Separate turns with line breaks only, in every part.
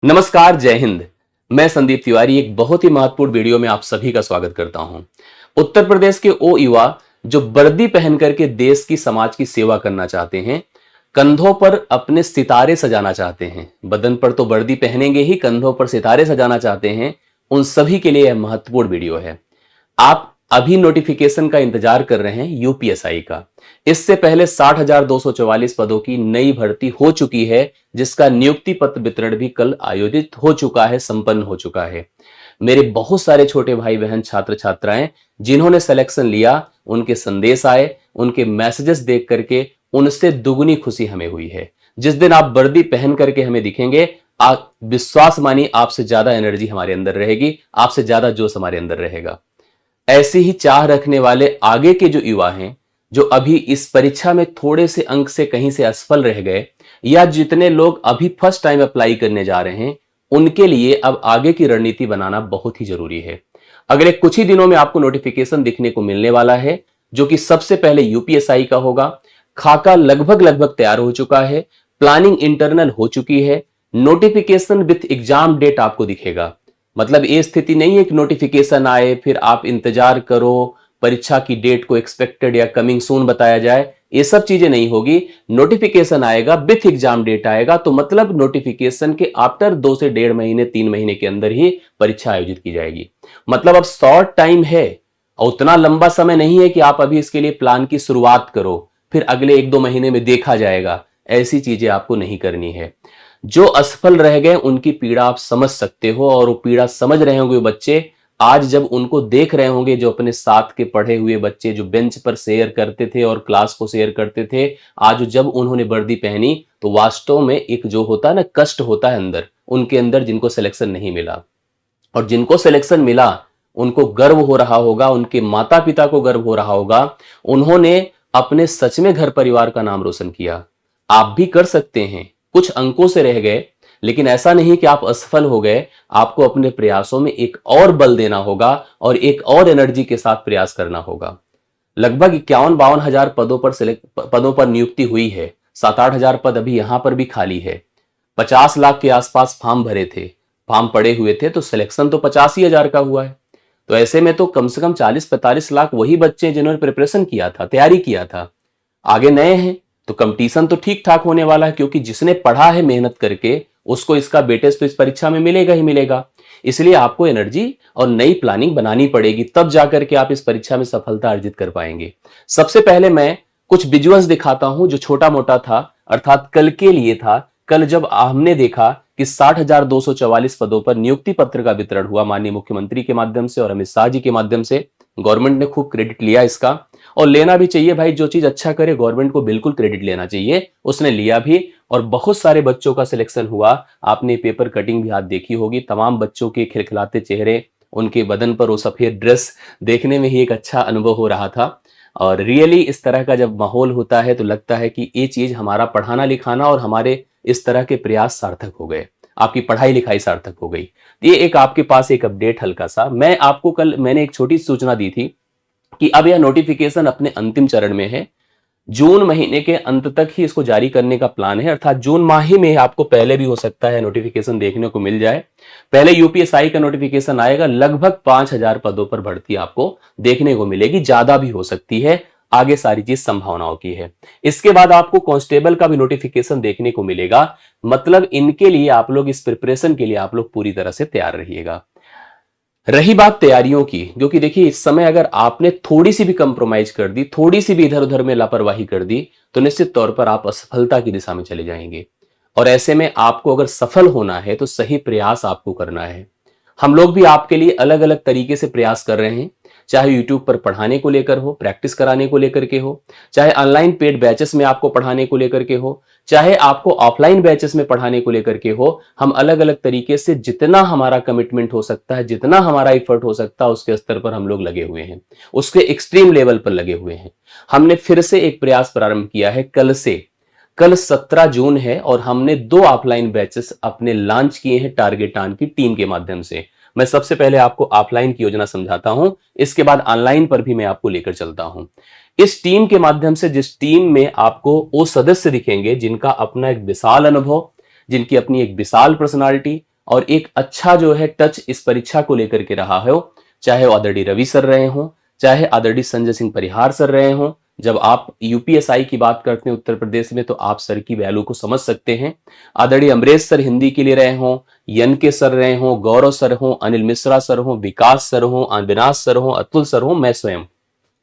नमस्कार, जय हिंद। मैं संदीप तिवारी एक बहुत ही महत्वपूर्ण वीडियो में आप सभी का स्वागत करता हूं। उत्तर प्रदेश के वो युवा जो वर्दी पहन करके देश की समाज की सेवा करना चाहते हैं, कंधों पर अपने सितारे सजाना चाहते हैं, बदन पर तो वर्दी पहनेंगे ही, कंधों पर सितारे सजाना चाहते हैं, उन सभी के लिए यह महत्वपूर्ण वीडियो है। आप अभी नोटिफिकेशन का इंतजार कर रहे हैं यूपीएसआई का। इससे पहले 60,244 पदों की नई भर्ती हो चुकी है, जिसका नियुक्ति पत्र वितरण भी कल आयोजित हो चुका है, संपन्न हो चुका है। मेरे बहुत सारे छोटे भाई बहन छात्र छात्राएं जिन्होंने सिलेक्शन लिया, उनके संदेश आए, उनके मैसेजेस देख करके उनसे दुगनी खुशी हमें हुई है। जिस दिन आप वर्दी पहन करके हमें दिखेंगे, आप विश्वास मानिए आपसे ज्यादा एनर्जी हमारे अंदर रहेगी, आपसे ज्यादा जोश हमारे अंदर रहेगा। ऐसी ही चाह रखने वाले आगे के जो युवा हैं, जो अभी इस परीक्षा में थोड़े से अंक से कहीं से असफल रह गए, या जितने लोग अभी फर्स्ट टाइम अप्लाई करने जा रहे हैं, उनके लिए अब आगे की रणनीति बनाना बहुत ही जरूरी है। अगले कुछ ही दिनों में आपको नोटिफिकेशन दिखने को मिलने वाला है, जो कि सबसे पहले यूपीएसआई का होगा। खाका लगभग लगभग तैयार हो चुका है, प्लानिंग इंटरनल हो चुकी है, नोटिफिकेशन विथ एग्जाम डेट आपको दिखेगा। मतलब ये स्थिति नहीं है कि नोटिफिकेशन आए फिर आप इंतजार करो, परीक्षा की डेट को एक्सपेक्टेड या कमिंग सून बताया जाए, ये सब चीजें नहीं होगी। नोटिफिकेशन आएगा, विथ एग्जाम डेट आएगा, तो मतलब नोटिफिकेशन के आफ्टर 2 से 1.5 महीने 3 महीने के अंदर ही परीक्षा आयोजित की जाएगी। मतलब अब शॉर्ट टाइम है और उतना लंबा समय नहीं है कि आप अभी इसके लिए प्लान की शुरुआत करो फिर अगले 1-2 महीने में देखा जाएगा। ऐसी चीजें आपको नहीं करनी है। जो असफल रह गए उनकी पीड़ा आप समझ सकते हो, और वो पीड़ा समझ रहे होंगे बच्चे। आज जब उनको देख रहे होंगे, जो अपने साथ के पढ़े हुए बच्चे जो बेंच पर शेयर करते थे और क्लास को शेयर करते थे, आज जब उन्होंने वर्दी पहनी तो वास्तव में एक जो होता है ना, कष्ट होता है अंदर, उनके अंदर, जिनको सिलेक्शन नहीं मिला। और जिनको सिलेक्शन मिला उनको गर्व हो रहा होगा, उनके माता पिता को गर्व हो रहा होगा। उन्होंने अपने सच में घर परिवार का नाम रोशन किया। आप भी कर सकते हैं। कुछ अंकों से रह गए, लेकिन ऐसा नहीं कि आप असफल हो गए। आपको अपने प्रयासों में एक और बल देना होगा और एक और एनर्जी के साथ प्रयास करना होगा। लगभग 51-52 हजार पदों पर नियुक्ति हुई है। 7-8 हजार पद अभी यहां पर भी खाली है। 50 लाख के आसपास फॉर्म भरे थे, फॉर्म पड़े हुए थे, तो सिलेक्शन तो 85 हजार का हुआ है। तो ऐसे में तो कम से कम 40-45 लाख वही बच्चे हैं जिन्होंने प्रिपरेशन किया था, तैयारी किया था। आगे नए हैं तो कंपटीशन तो ठीक ठाक होने वाला है, क्योंकि जिसने पढ़ा है मेहनत करके उसको इसका वेटेज तो इस परीक्षा में मिलेगा ही मिलेगा। इसलिए आपको एनर्जी और नई प्लानिंग बनानी पड़ेगी, तब जाकर के आप इस परीक्षा में सफलता अर्जित कर पाएंगे। सबसे पहले मैं कुछ विजुअल्स दिखाता हूं जो छोटा मोटा था, अर्थात कल के लिए था। कल जब हमने देखा कि 60,244 पदों पर नियुक्ति पत्र का वितरण हुआ माननीय मुख्यमंत्री के माध्यम से और अमित शाह जी के माध्यम से, गवर्नमेंट ने खूब क्रेडिट लिया इसका, और लेना भी चाहिए भाई। जो चीज अच्छा करे गवर्नमेंट को बिल्कुल क्रेडिट लेना चाहिए, उसने लिया भी। और बहुत सारे बच्चों का सिलेक्शन हुआ। आपने पेपर कटिंग भी हाथ देखी होगी, तमाम बच्चों के खिलखिलाते चेहरे, उनके बदन पर वो सफेद ड्रेस देखने में ही एक अच्छा अनुभव हो रहा था। और रियली इस तरह का जब माहौल होता है तो लगता है कि ये चीज, हमारा पढ़ाना लिखाना और हमारे इस तरह के प्रयास सार्थक हो गए, आपकी पढ़ाई लिखाई सार्थक हो गई। ये एक आपके पास एक अपडेट हल्का सा। मैं आपको कल मैंने एक छोटी सूचना दी थी कि अब यह नोटिफिकेशन अपने अंतिम चरण में है। जून महीने के अंत तक ही इसको जारी करने का प्लान है, अर्थात जून माह ही में, आपको पहले भी हो सकता है नोटिफिकेशन देखने को मिल जाए। पहले यूपीएसआई का नोटिफिकेशन आएगा, लगभग 5,000 पदों पर भर्ती आपको देखने को मिलेगी, ज्यादा भी हो सकती है। आगे सारी चीज संभावनाओं की है। इसके बाद आपको कांस्टेबल का भी नोटिफिकेशन देखने को मिलेगा। मतलब इनके लिए आप लोग, इस प्रिपरेशन के लिए आप लोग पूरी तरह से तैयार रहिएगा। रही बात तैयारियों की, क्योंकि देखिए इस समय अगर आपने थोड़ी सी भी कंप्रोमाइज कर दी, थोड़ी सी भी इधर उधर में लापरवाही कर दी, तो निश्चित तौर पर आप असफलता की दिशा में चले जाएंगे। और ऐसे में आपको अगर सफल होना है तो सही प्रयास आपको करना है। हम लोग भी आपके लिए अलग अलग तरीके से प्रयास कर रहे हैं, चाहे यूट्यूब पर पढ़ाने को लेकर हो, प्रैक्टिस कराने को लेकर के हो, चाहे ऑनलाइन पेड बैचेस में आपको पढ़ाने को लेकर के हो, चाहे आपको ऑफलाइन बैचेस में पढ़ाने को लेकर के हो। हम अलग अलग तरीके से, जितना हमारा कमिटमेंट हो सकता है, जितना हमारा एफर्ट हो सकता है, उसके स्तर पर हम लोग लगे हुए हैं, उसके एक्सट्रीम लेवल पर लगे हुए हैं। हमने फिर से एक प्रयास प्रारंभ किया है कल से। कल 17 जून है और हमने 2 ऑफलाइन बैचेस अपने लॉन्च किए हैं टारगेट ऑन की टीम के माध्यम से। मैं सबसे पहले आपको ऑफलाइन की योजना समझाता हूं, इसके बाद ऑनलाइन पर भी मैं आपको लेकर चलता हूं। इस टीम के माध्यम से, जिस टीम में आपको वो सदस्य दिखेंगे जिनका अपना एक विशाल अनुभव, जिनकी अपनी एक विशाल पर्सनालिटी, और एक अच्छा जो है टच इस परीक्षा को लेकर के रहा हो, चाहे वो आदरणीय रवि सर रहे हों, चाहे आदरणीय संजय सिंह परिहार सर रहे हों। जब आप यूपीएसआई की बात करते हैं उत्तर प्रदेश में, तो आप सर की वैल्यू को समझ सकते हैं। आदरणीय अमरेश सर हिंदी के लिए रहे हों, यन के सर रहे हों, गौरव सर हों, अनिल मिश्रा सर हों, विकास सर हों, अविनाश सर हों, अतुल सर हों, मैं स्वयं,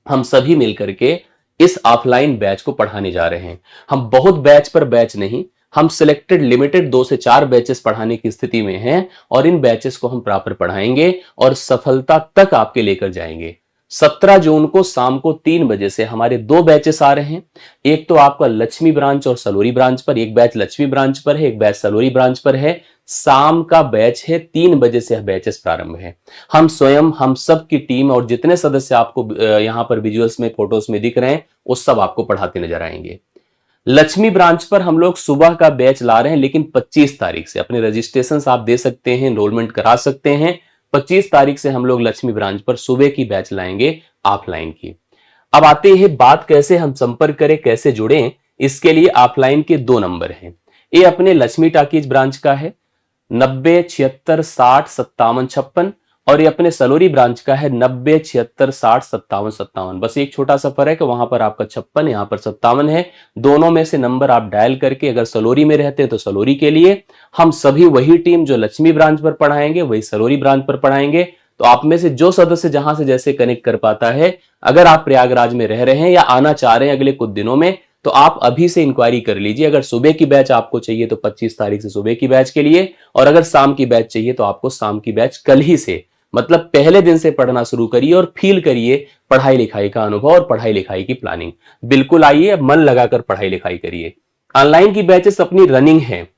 हम सभी मिलकर के इस ऑफलाइन बैच को पढ़ाने जा रहे हैं। हम बहुत बैच पर बैच नहीं, हम सिलेक्टेड लिमिटेड 2 से 4 बैचेस पढ़ाने की स्थिति में हैं और इन बैचेस को हम प्रॉपर पढ़ाएंगे और सफलता तक आपके लेकर जाएंगे। 17 जून को शाम को 3 बजे से हमारे 2 बैचेस आ रहे हैं। एक तो आपका लक्ष्मी ब्रांच और सलोरी ब्रांच पर, एक बैच लक्ष्मी ब्रांच पर है, एक बैच सलोरी ब्रांच पर है। शाम का बैच है, 3 बजे से बैचेस प्रारंभ है। हम स्वयं, हम सब की टीम और जितने सदस्य आपको यहां पर विजुअल्स में, फोटोज में दिख रहे हैं, वो सब आपको पढ़ाते नजर आएंगे। लक्ष्मी ब्रांच पर हम लोग सुबह का बैच ला रहे हैं, लेकिन 25 तारीख से अपने रजिस्ट्रेशन आप दे सकते हैं, एनरोलमेंट करा सकते हैं। 25 तारीख से हम लोग लक्ष्मी ब्रांच पर सुबह की बैच लाएंगे ऑफलाइन की। अब आते हैं बात कैसे हम संपर्क करें, कैसे जुड़ें। इसके लिए ऑफलाइन के 2 नंबर हैं। ये अपने लक्ष्मी टाकीज ब्रांच का है 9076605756, और ये अपने सलोरी ब्रांच का है 9076605757। बस एक छोटा सा फर्क है, वहां पर आपका 56, यहां पर 57 है। दोनों में से नंबर आप डायल करके, अगर सलोरी में रहते हैं तो सलोरी के लिए, हम सभी वही टीम जो लक्ष्मी ब्रांच पर पढ़ाएंगे वही सलोरी ब्रांच पर पढ़ाएंगे। तो आप में से जो सदस्य जहां से जैसे कनेक्ट कर पाता है, अगर आप प्रयागराज में रह रहे हैं या आना चाह रहे हैं अगले कुछ दिनों में, तो आप अभी से इंक्वायरी कर लीजिए। अगर सुबह की बैच आपको चाहिए तो 25 तारीख से सुबह की बैच के लिए, और अगर शाम की बैच चाहिए तो आपको शाम की बैच कल ही से, मतलब पहले दिन से पढ़ना शुरू करिए और फील करिए पढ़ाई लिखाई का अनुभव और पढ़ाई लिखाई की प्लानिंग। बिल्कुल आइए, मन लगाकर पढ़ाई लिखाई करिए। ऑनलाइन की बैचेस अपनी रनिंग है।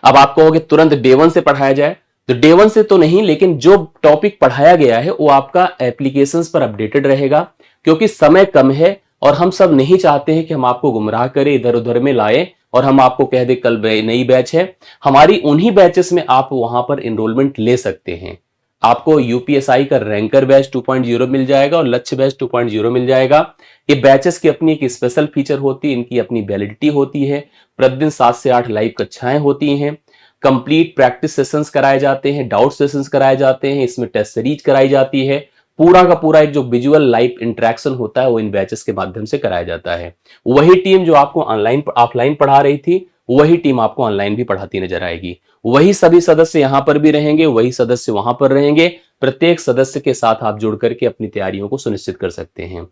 अब आप कहोगे तुरंत डे 1 से पढ़ाया जाए, तो डे 1 से तो नहीं, लेकिन जो टॉपिक पढ़ाया गया है वो आपका एप्लीकेशंस पर अपडेटेड रहेगा, क्योंकि समय कम है और हम सब नहीं चाहते हैं कि हम आपको गुमराह करें, इधर उधर में लाए और हम आपको कह दे कल नई बैच है। हमारी उन्हीं बैचेस में आप वहां पर एनरोलमेंट ले सकते हैं। आपको यूपीएसआई का रैंकर बैच 2.0 मिल जाएगा और लक्ष्य बैच 2.0 मिल जाएगा। ये बैचेस की अपनी एक स्पेशल फीचर होती है, इनकी अपनी वैलिडिटी होती है। प्रतिदिन 7 से 8 लाइव कक्षाएं होती हैं, कंप्लीट प्रैक्टिस सेशंस कराए जाते हैं, डाउट सेशंस कराए जाते हैं, इसमें टेस्ट सीरीज कराई जाती है। पूरा का पूरा एक जो विजुअल लाइव इंटरेक्शन होता है वो इन बैचेस के माध्यम से कराया जाता है। वही टीम जो आपको ऑनलाइन ऑफलाइन पढ़ा रही थी, वही टीम आपको ऑनलाइन भी पढ़ाती नजर आएगी। वही सभी सदस्य यहां पर भी रहेंगे, वही सदस्य वहां पर रहेंगे। प्रत्येक सदस्य के साथ आप जुड़ करके अपनी तैयारियों को सुनिश्चित कर सकते हैं।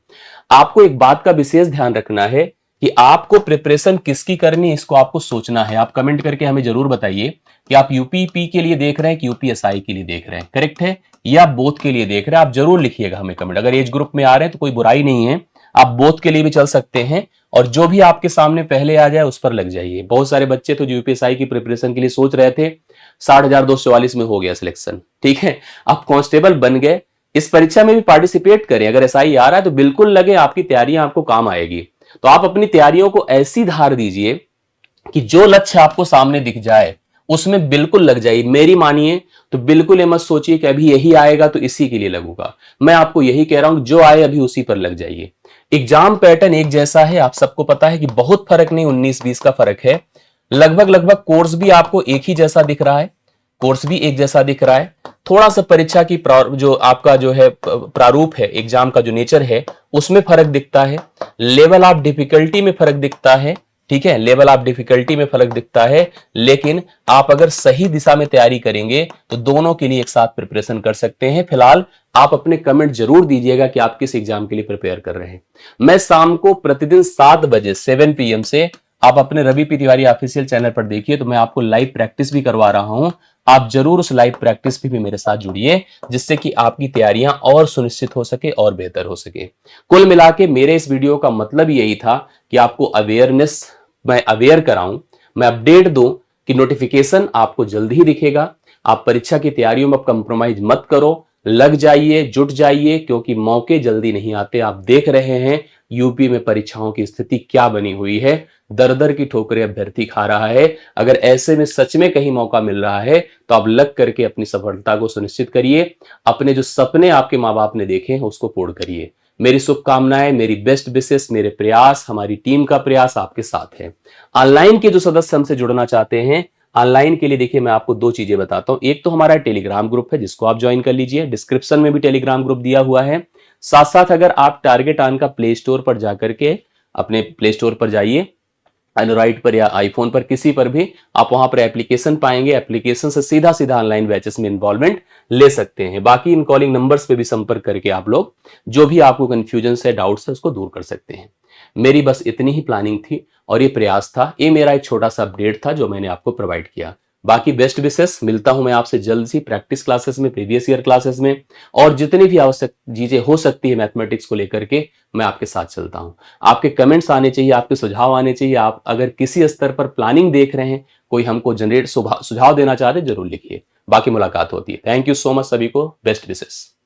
आपको एक बात का विशेष ध्यान रखना है कि आपको प्रिपरेशन किसकी करनी है, इसको आपको सोचना है। आप कमेंट करके हमें जरूर बताइए कि आप यूपीपी के लिए देख रहे हैं कि यूपीएसआई के लिए देख रहे हैं, करेक्ट है, या बोथ के लिए देख रहे हैं। आप जरूर लिखिएगा हमें कमेंट। अगर एज ग्रुप में आ रहे हैं तो कोई बुराई नहीं है, आप बोथ के लिए भी चल सकते हैं, और जो भी आपके सामने पहले आ जाए उस पर लग जाइए। बहुत सारे बच्चे तो यूपीएसआई की प्रिपरेशन के लिए सोच रहे थे, 60,244 में हो गया सिलेक्शन, ठीक है, आप कांस्टेबल बन गए। इस परीक्षा में भी पार्टिसिपेट करें। अगर एसआई आ रहा है तो बिल्कुल लगे, आपकी तैयारियां आपको काम आएगी। तो आप अपनी तैयारियों को ऐसी धार दीजिए कि जो लक्ष्य आपको सामने दिख जाए उसमें बिल्कुल लग जाइए। मेरी मानिए तो बिल्कुल ये मत सोचिए कि अभी यही आएगा तो इसी के लिए लगूंगा। मैं आपको यही कह रहा हूं, जो आए अभी उसी पर लग जाइए। एग्जाम पैटर्न एक जैसा है, आप सबको पता है कि बहुत फर्क नहीं, 19-20 का फर्क है। लगभग कोर्स भी आपको एक ही जैसा दिख रहा है, कोर्स भी एक जैसा दिख रहा है। थोड़ा सा परीक्षा की जो आपका जो है प्रारूप है, एग्जाम का जो नेचर है, उसमें फर्क दिखता है। लेवल ऑफ डिफिकल्टी में फर्क दिखता है, ठीक है, लेवल ऑफ डिफिकल्टी में फर्क दिखता है। लेकिन आप अगर सही दिशा में तैयारी करेंगे तो दोनों के लिए एक साथ प्रिपरेशन कर सकते हैं। फिलहाल आप अपने कमेंट जरूर दीजिएगा कि आप किस एग्जाम के लिए प्रिपेयर कर रहे हैं। मैं शाम को प्रतिदिन 7 बजे 7 PM से, आप अपने Ravi P Tiwari official channel पर देखिए, तो मैं आपको लाइव प्रैक्टिस भी करवा रहा हूं। आप जरूर उस लाइव प्रैक्टिस भी मेरे साथ जुड़िए, जिससे कि आपकी तैयारियां और सुनिश्चित हो सके और बेहतर हो सके। कुल मिला के मेरे इस वीडियो का मतलब यही था कि आपको अवेयरनेस, मैं अवेयर कराऊं, मैं अपडेट दूं कि नोटिफिकेशन आपको जल्द ही दिखेगा। आप परीक्षा की तैयारियों में कंप्रोमाइज मत करो, लग जाइए, जुट जाइए, क्योंकि मौके जल्दी नहीं आते। आप देख रहे हैं यूपी में परीक्षाओं की स्थिति क्या बनी हुई है, दर दर की ठोकरें अभ्यर्थी खा रहा है। अगर ऐसे में सच में कहीं मौका मिल रहा है तो आप लग करके अपनी सफलता को सुनिश्चित करिए। अपने जो सपने आपके माँ बाप ने देखे हैं उसको पूर्ण करिए। मेरी शुभकामनाएं, मेरी बेस्ट विशेस, मेरे प्रयास, हमारी टीम का प्रयास आपके साथ है। ऑनलाइन के जो सदस्य हमसे जुड़ना चाहते हैं, ऑनलाइन के लिए देखिए मैं आपको दो चीजें बताता हूं। एक तो हमारा टेलीग्राम ग्रुप है जिसको आप ज्वाइन कर लीजिए, डिस्क्रिप्शन में भी टेलीग्राम ग्रुप दिया हुआ है। साथ साथ अगर आप टारगेट ऑन का प्ले स्टोर पर जाकर के, अपने प्ले स्टोर पर जाइए, एंड्रॉइड पर या आईफोन पर, किसी पर भी आप वहां पर एप्लीकेशन पाएंगे। एप्लीकेशन से सीधा सीधा ऑनलाइन बैचेस में इन्वॉल्वमेंट ले सकते हैं। बाकी इन कॉलिंग नंबर्स पे भी संपर्क करके आप लोग जो भी आपको कंफ्यूजन है, डाउट्स है, उसको दूर कर सकते हैं। मेरी बस इतनी ही प्लानिंग थी और ये प्रयास था, ये मेरा एक छोटा सा अपडेट था जो मैंने आपको प्रोवाइड किया। बाकी बेस्ट विशेष, मिलता हूं मैं आपसे जल्द ही प्रैक्टिस क्लासेस में, प्रीवियस ईयर क्लासेस में, और जितनी भी आवश्यक चीजें हो सकती है मैथमेटिक्स को लेकर के मैं आपके साथ चलता हूं। आपके कमेंट्स आने चाहिए, आपके सुझाव आने चाहिए। आप अगर किसी स्तर पर प्लानिंग देख रहे हैं, कोई हमको जनरेट सुझाव देना चाहते, जरूर लिखिए। बाकी मुलाकात होती है। थैंक यू सो मच सभी को, बेस्ट विशेष।